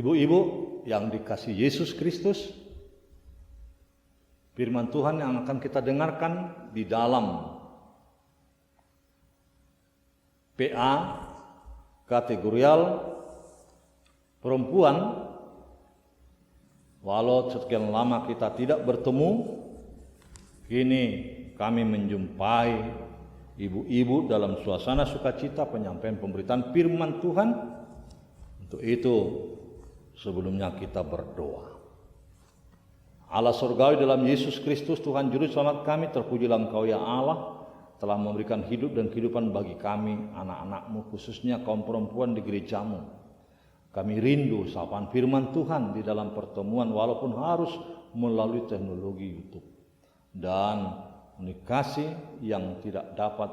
Ibu-ibu yang dikasih Yesus Kristus, firman Tuhan yang akan kita dengarkan di dalam PA kategorial perempuan. Walau sekian lama kita tidak bertemu, kini kami menjumpai ibu-ibu dalam suasana sukacita penyampaian pemberitaan firman Tuhan. Untuk itu sebelumnya kita berdoa. Allah surgawi dalam Yesus Kristus Tuhan Juru Selamat kami, terpujilah Engkau ya Allah, telah memberikan hidup dan kehidupan bagi kami, anak-anak-Mu, khususnya kaum perempuan di gereja-Mu. Kami rindu sapaan firman Tuhan di dalam pertemuan walaupun harus melalui teknologi YouTube. Dan komunikasi yang tidak dapat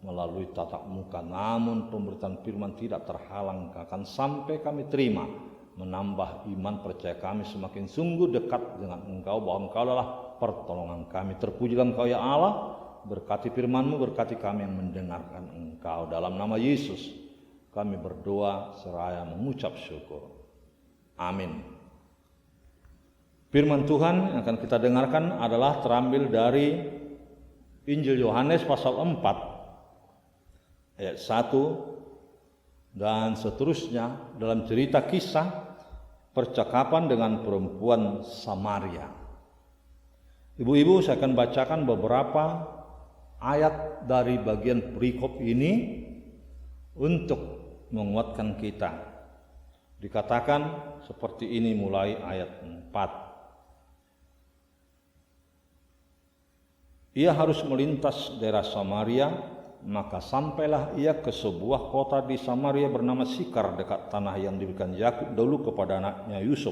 melalui tatap muka. Namun pemberitaan firman tidak terhalang, akan sampai kami terima, menambah iman percaya kami semakin sungguh dekat dengan Engkau, bahwa Engkau adalah pertolongan kami. Terpujilah Engkau ya Allah, berkati firman-Mu, berkati kami yang mendengarkan Engkau. Dalam nama Yesus kami berdoa seraya mengucap syukur. Amin. Firman Tuhan yang akan kita dengarkan adalah terambil dari Injil Yohanes pasal 4 ayat 1 dan seterusnya, dalam cerita kisah percakapan dengan perempuan Samaria. Ibu-ibu, saya akan bacakan beberapa ayat dari bagian perikop ini untuk menguatkan kita. Dikatakan seperti ini mulai ayat 4. Ia harus melintas daerah Samaria, maka sampailah ia ke sebuah kota di Samaria bernama Sikar, dekat tanah yang diberikan Yakub dahulu kepada anaknya Yusuf.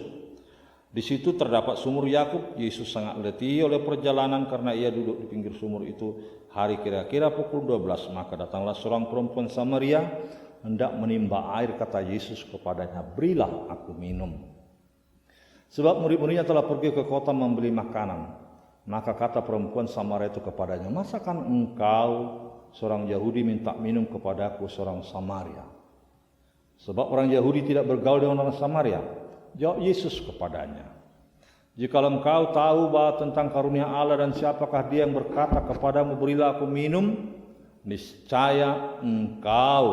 Di situ terdapat sumur Yakub. Yesus sangat letih oleh perjalanan karena ia duduk di pinggir sumur itu. Hari kira-kira pukul 12, maka datanglah seorang perempuan Samaria hendak menimba air. Kata Yesus kepadanya, "Berilah aku minum." Sebab murid-muridnya telah pergi ke kota membeli makanan. Maka kata perempuan Samaria itu kepadanya, "Masakan engkau seorang Yahudi minta minum kepadaku seorang Samaria? Sebab orang Yahudi tidak bergaul dengan orang Samaria." Jawab Yesus kepadanya, "Jikalau engkau tahu bahwa tentang karunia Allah dan siapakah dia yang berkata kepadamu, 'Berilah aku minum,' niscaya engkau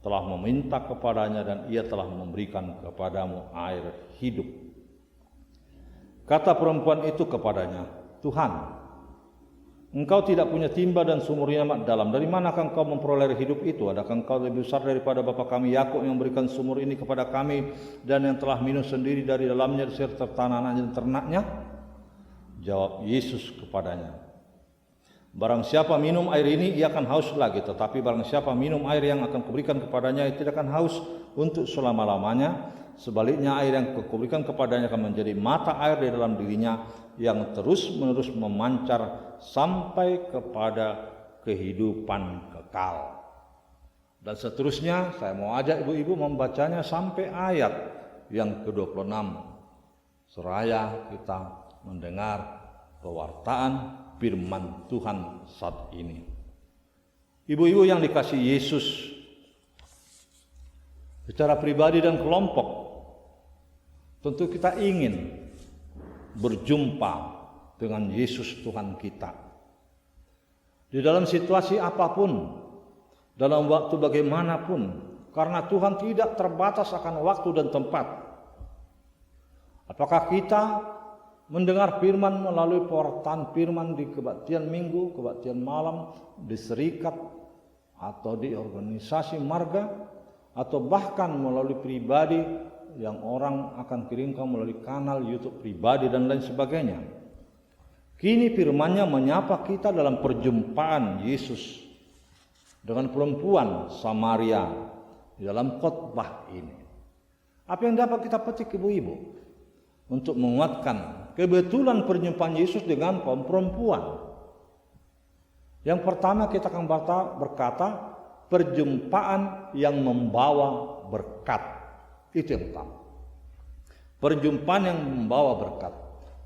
telah meminta kepadanya dan ia telah memberikan kepadamu air hidup." Kata perempuan itu kepadanya, "Tuhan, engkau tidak punya timba dan sumurnya amat dalam. Dari manakah engkau memperoleh hidup itu? Adakah engkau lebih besar daripada bapa kami Yakub yang memberikan sumur ini kepada kami dan yang telah minum sendiri dari dalamnya serta anak-anaknya dan ternaknya?" Jawab Yesus kepadanya, "Barang siapa minum air ini, ia akan haus lagi. Tetapi barang siapa minum air yang akan kuberikan kepadanya, ia tidak akan haus untuk selama-lamanya. Sebaliknya air yang kuberikan kepadanya akan menjadi mata air di dalam dirinya yang terus-menerus memancar sampai kepada kehidupan kekal." Dan seterusnya saya mau ajak ibu-ibu membacanya sampai ayat yang ke-26. Seraya kita mendengar pewartaan firman Tuhan saat ini. Ibu-ibu yang dikasihi Yesus, secara pribadi dan kelompok, tentu kita ingin berjumpa dengan Yesus Tuhan kita. Di dalam situasi apapun, dalam waktu bagaimanapun, karena Tuhan tidak terbatas akan waktu dan tempat. Apakah kita mendengar firman melalui pewartaan firman di kebaktian minggu, kebaktian malam, di serikat, atau di organisasi marga, atau bahkan melalui pribadi yang orang akan kirimkan melalui kanal YouTube pribadi dan lain sebagainya. Kini firman-Nya menyapa kita dalam perjumpaan Yesus dengan perempuan Samaria di dalam khotbah ini. Apa yang dapat kita petik ibu-ibu untuk menguatkan kebetulan perjumpaan Yesus dengan kaum perempuan? Yang pertama kita akan berkata perjumpaan yang membawa berkat. Itu yang pertama. Perjumpaan yang membawa berkat.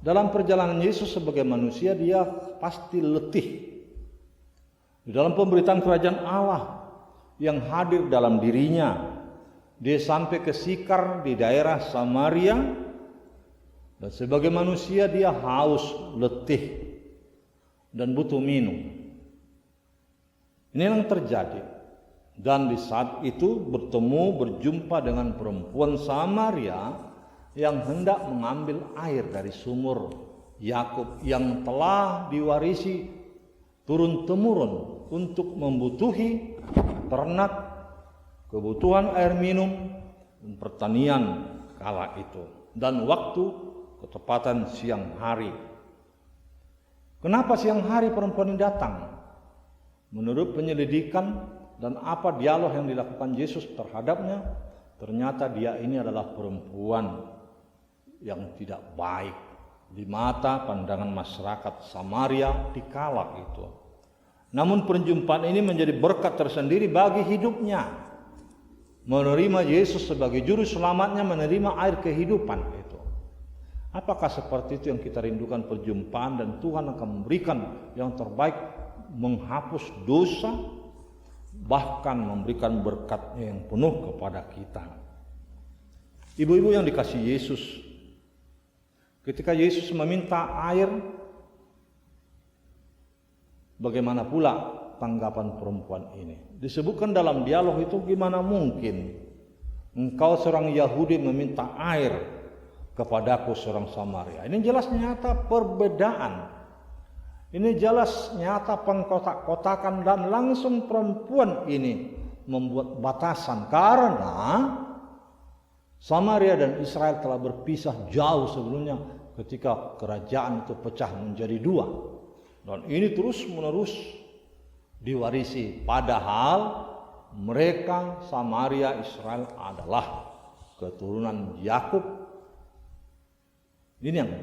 Dalam perjalanan Yesus sebagai manusia, dia pasti letih. Di dalam pemberitaan kerajaan Allah yang hadir dalam dirinya, Dia sampai ke Sikar di daerah Samaria, dan sebagai manusia dia haus, letih, dan butuh minum. Ini yang terjadi. Dan di saat itu berjumpa dengan perempuan Samaria yang hendak mengambil air dari sumur Yakub yang telah diwarisi turun-temurun untuk membutuhi ternak, kebutuhan air minum, dan pertanian kala itu. Dan waktu ketepatan siang hari. Kenapa siang hari perempuan ini datang? Menurut penyelidikan dan apa dialog yang dilakukan Yesus terhadapnya, ternyata dia ini adalah perempuan yang tidak baik di mata pandangan masyarakat Samaria di kala itu. Namun perjumpaan ini menjadi berkat tersendiri bagi hidupnya. Menerima Yesus sebagai juru selamatnya, menerima air kehidupan itu. Apakah seperti itu yang kita rindukan perjumpaan, dan Tuhan akan memberikan yang terbaik, menghapus dosa, bahkan memberikan berkatnya yang penuh kepada kita. Ibu-ibu yang dikasihi Yesus, ketika Yesus meminta air, bagaimana pula tanggapan perempuan ini? Disebutkan dalam dialog itu, gimana mungkin engkau seorang Yahudi meminta air kepadaku seorang Samaria? Ini jelas nyata perbedaan. Ini jelas nyata pengkotak-kotakan, dan langsung perempuan ini membuat batasan, karena Samaria dan Israel telah berpisah jauh sebelumnya ketika kerajaan itu pecah menjadi dua. Dan ini terus-menerus diwarisi, padahal mereka Samaria Israel adalah keturunan Yakub. Ini yang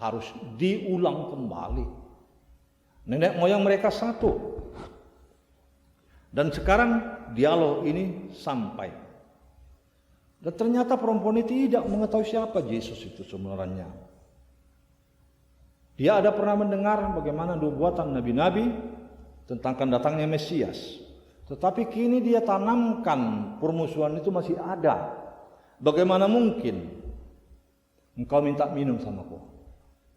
harus diulang kembali. Nenek moyang mereka satu. Dan sekarang dialog ini sampai. Dan ternyata perempuan itu tidak mengetahui siapa Yesus itu sebenarnya. Dia ada pernah mendengar bagaimana nubuatan nabi-nabi tentang akan datangnya Mesias. Tetapi kini dia tanamkan permusuhan itu masih ada. Bagaimana mungkin engkau minta minum samaku?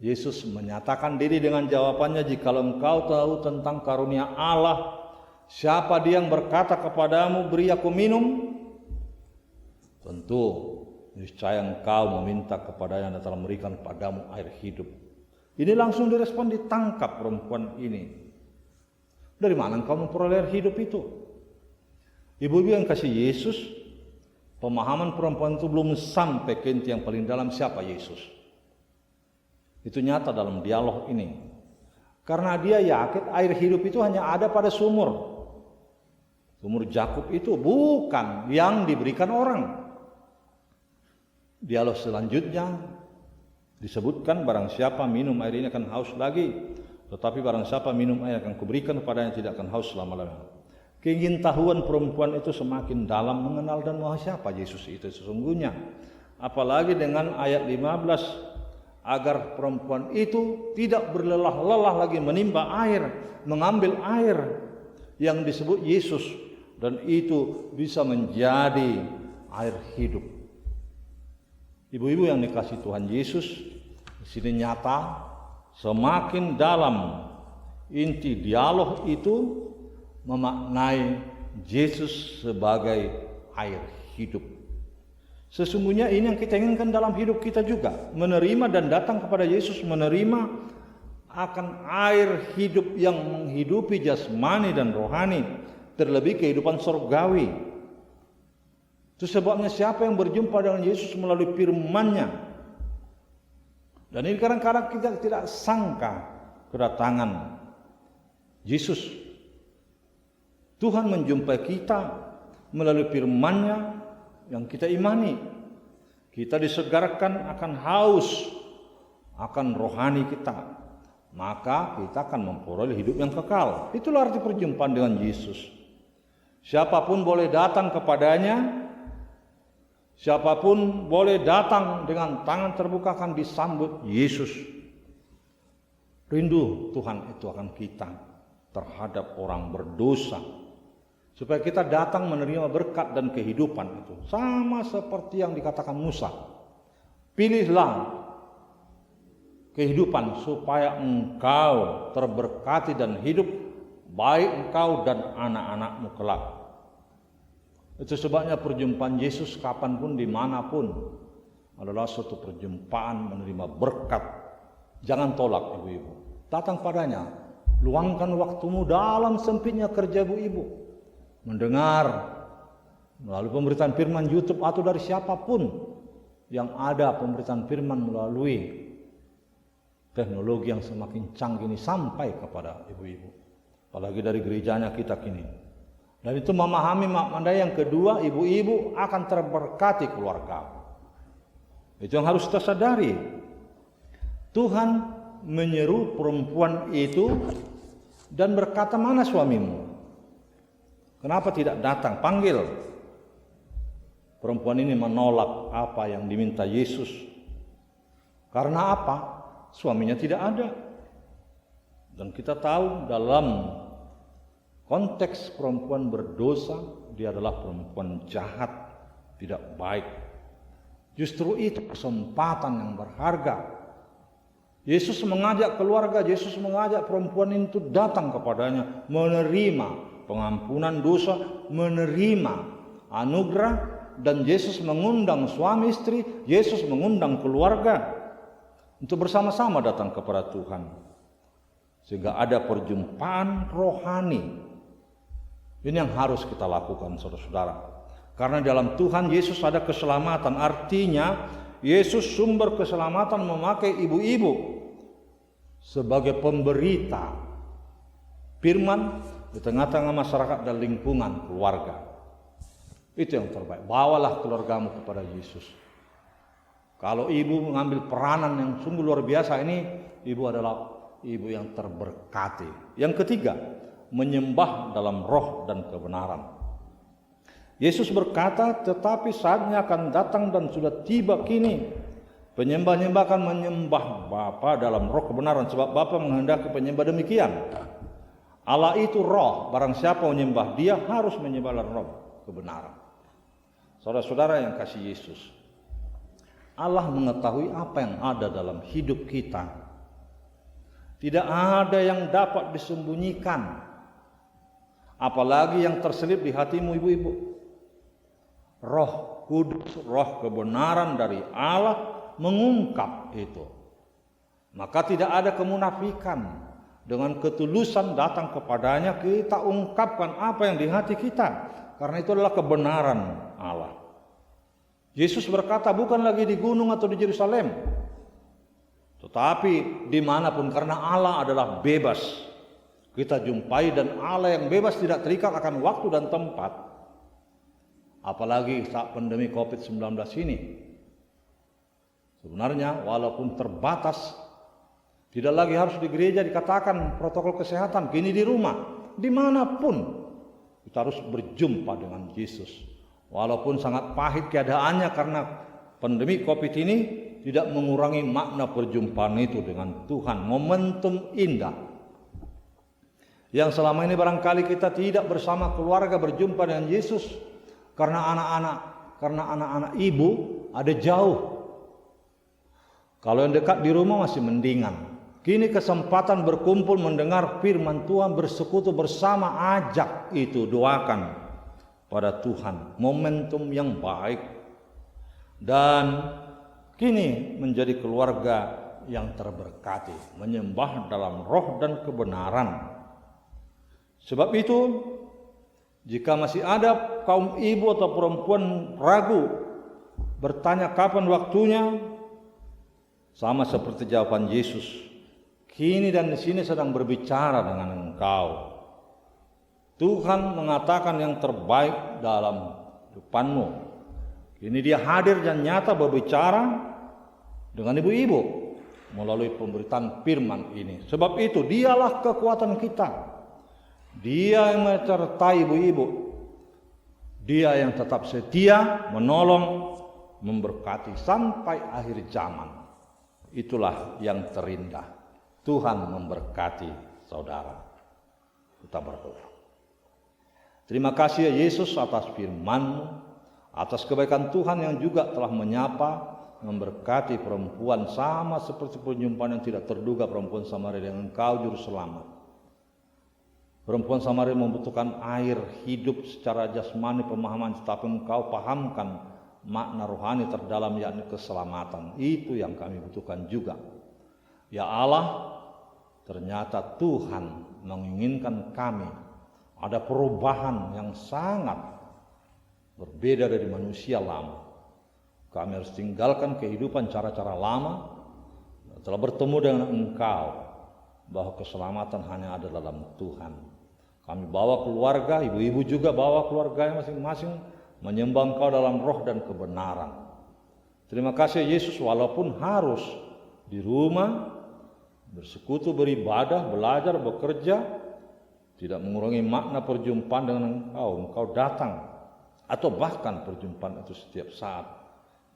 Yesus menyatakan diri dengan jawabannya, jikalau engkau tahu tentang karunia Allah, siapa dia yang berkata kepadamu, beri aku minum? Tentu niscaya engkau meminta kepadanya dan telah memberikan padamu air hidup. Ini langsung direspon, ditangkap perempuan ini. Dari mana engkau memperoleh air hidup itu? Ibu-ibu yang kasih Yesus, pemahaman perempuan itu belum sampai ke inti yang paling dalam, siapa Yesus. Itu nyata dalam dialog ini. Karena dia yakin air hidup itu hanya ada pada sumur. Sumur Yakub itu bukan yang diberikan orang. Dialog selanjutnya disebutkan, barang siapa minum air ini akan haus lagi. Tetapi barang siapa minum air akan kuberikan kepadanya tidak akan haus selama-lamanya. Keingintahuan perempuan itu semakin dalam mengenal dan mengenal siapa Yesus itu sesungguhnya. Apalagi dengan ayat 15, agar perempuan itu tidak berlelah-lelah lagi menimba air, mengambil air yang disebut Yesus, dan itu bisa menjadi air hidup. Ibu-ibu yang dikasihi Tuhan Yesus, di sini nyata semakin dalam inti dialog itu memaknai Yesus sebagai air hidup. Sesungguhnya ini yang kita inginkan dalam hidup kita juga. Menerima dan datang kepada Yesus, menerima akan air hidup yang menghidupi jasmani dan rohani, terlebih kehidupan surgawi. Itu sebabnya siapa yang berjumpa dengan Yesus melalui firman-Nya. Dan ini kadang-kadang kita tidak sangka kedatangan Yesus. Tuhan menjumpai kita melalui firman-Nya yang kita imani. Kita disegarkan akan haus akan rohani kita, maka kita akan memperoleh hidup yang kekal. Itulah arti perjumpaan dengan Yesus. Siapapun boleh datang kepadanya, siapapun boleh datang dengan tangan terbuka akan disambut Yesus. Rindu Tuhan itu akan kita terhadap orang berdosa. Supaya kita datang menerima berkat dan kehidupan itu. Sama seperti yang dikatakan Musa. Pilihlah kehidupan supaya engkau terberkati dan hidup, baik engkau dan anak-anakmu kelak. Itu sebabnya perjumpaan Yesus kapanpun, dimanapun, adalah suatu perjumpaan menerima berkat. Jangan tolak ibu-ibu. Datang padanya. Luangkan waktumu dalam sempitnya kerja ibu-ibu. Mendengar melalui pemberitaan firman YouTube atau dari siapapun yang ada pemberitaan firman melalui teknologi yang semakin canggih ini sampai kepada ibu-ibu. Apalagi dari gerejanya kita kini. Dan itu memahami makna yang kedua, ibu-ibu akan terberkati keluarga. Itu yang harus kita sadari. Tuhan menyeru perempuan itu dan berkata, mana suamimu? Kenapa tidak datang? Panggil. Perempuan ini menolak apa yang diminta Yesus. Karena apa? Suaminya tidak ada. Dan kita tahu dalam konteks perempuan berdosa, dia adalah perempuan jahat, tidak baik. Justru itu kesempatan yang berharga. Yesus mengajak keluarga, Yesus mengajak perempuan itu datang kepadanya, menerima pengampunan dosa, menerima anugerah, dan Yesus mengundang suami istri, Yesus mengundang keluarga untuk bersama-sama datang kepada Tuhan. Sehingga ada perjumpaan rohani. Ini yang harus kita lakukan, saudara-saudara. Karena dalam Tuhan Yesus ada keselamatan. Artinya Yesus sumber keselamatan memakai ibu-ibu sebagai pemberita firman di tengah-tengah masyarakat dan lingkungan keluarga. Itu yang terbaik. Bawalah keluargamu kepada Yesus. Kalau ibu mengambil peranan yang sungguh luar biasa ini, ibu adalah ibu yang terberkati. Yang ketiga, menyembah dalam roh dan kebenaran. Yesus berkata, tetapi saatnya akan datang dan sudah tiba kini, penyembah-nyembah akan menyembah Bapa dalam roh kebenaran, sebab Bapa menghendaki penyembah demikian. Allah itu roh, barang siapa menyembah dia harus menyembah dalam roh kebenaran. Saudara-saudara yang kasih Yesus, Allah mengetahui apa yang ada dalam hidup kita. Tidak ada yang dapat disembunyikan, apalagi yang terselip di hatimu ibu-ibu. Roh Kudus, roh kebenaran dari Allah mengungkap itu. Maka tidak ada kemunafikan. Dengan ketulusan datang kepadanya, kita ungkapkan apa yang di hati kita. Karena itu adalah kebenaran Allah. Yesus berkata bukan lagi di gunung atau di Yerusalem, tetapi dimanapun, karena Allah adalah bebas. Kita jumpai, dan Allah yang bebas tidak terikat akan waktu dan tempat. Apalagi saat pandemi COVID-19 ini. Sebenarnya walaupun terbatas, tidak lagi harus di gereja dikatakan protokol kesehatan, kini di rumah, dimanapun kita harus berjumpa dengan Yesus. Walaupun sangat pahit keadaannya karena pandemi COVID ini, tidak mengurangi makna perjumpaan itu dengan Tuhan. Momentum indah yang selama ini barangkali kita tidak bersama keluarga berjumpa dengan Yesus karena anak-anak ibu ada jauh. Kalau yang dekat di rumah masih mendingan. Kini kesempatan berkumpul mendengar firman Tuhan, bersekutu bersama, ajak itu, doakan pada Tuhan. Momentum yang baik. Dan kini menjadi keluarga yang terberkati, menyembah dalam roh dan kebenaran. Sebab itu, jika masih ada kaum ibu atau perempuan ragu, bertanya kapan waktunya, sama seperti jawaban Yesus, kini dan di sini sedang berbicara dengan engkau. Tuhan mengatakan yang terbaik dalam depanmu. Kini dia hadir dan nyata berbicara dengan ibu-ibu melalui pemberitaan firman ini. Sebab itu dialah kekuatan kita. Dia yang menyertai ibu-ibu. Dia yang tetap setia, menolong, memberkati sampai akhir zaman. Itulah yang terindah. Tuhan memberkati saudara. Kita berdoa. Terima kasih ya Yesus atas firman-Mu, atas kebaikan Tuhan yang juga telah menyapa, memberkati perempuan sama seperti perjumpaan yang tidak terduga perempuan Samaria dengan Engkau Juru Selamat. Perempuan Samaria membutuhkan air hidup secara jasmani pemahaman, tetapi Engkau pahamkan makna rohani terdalam, yakni keselamatan. Itu yang kami butuhkan juga. Ya Allah, ternyata Tuhan menginginkan kami ada perubahan yang sangat berbeda dari manusia lama. Kami harus tinggalkan kehidupan cara-cara lama. Telah bertemu dengan Engkau, bahwa keselamatan hanya ada dalam Tuhan. Kami bawa keluarga, ibu-ibu juga bawa keluarganya masing-masing, menyembah Engkau dalam roh dan kebenaran. Terima kasih Yesus, walaupun harus di rumah, bersekutu, beribadah, belajar, bekerja, tidak mengurangi makna perjumpaan dengan Engkau. Engkau datang, atau bahkan perjumpaan itu setiap saat.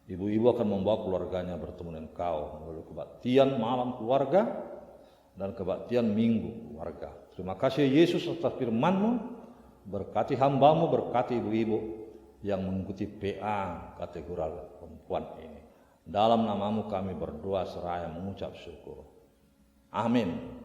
Ibu-ibu akan membawa keluarganya bertemu dengan Engkau, melalui kebaktian malam keluarga dan kebaktian minggu keluarga. Terima kasih Yesus atas firman-Mu. Berkati hamba-Mu, berkati ibu-ibu yang mengikuti PA kategori perempuan ini. Dalam nama-Mu kami berdoa seraya mengucap syukur. Amin.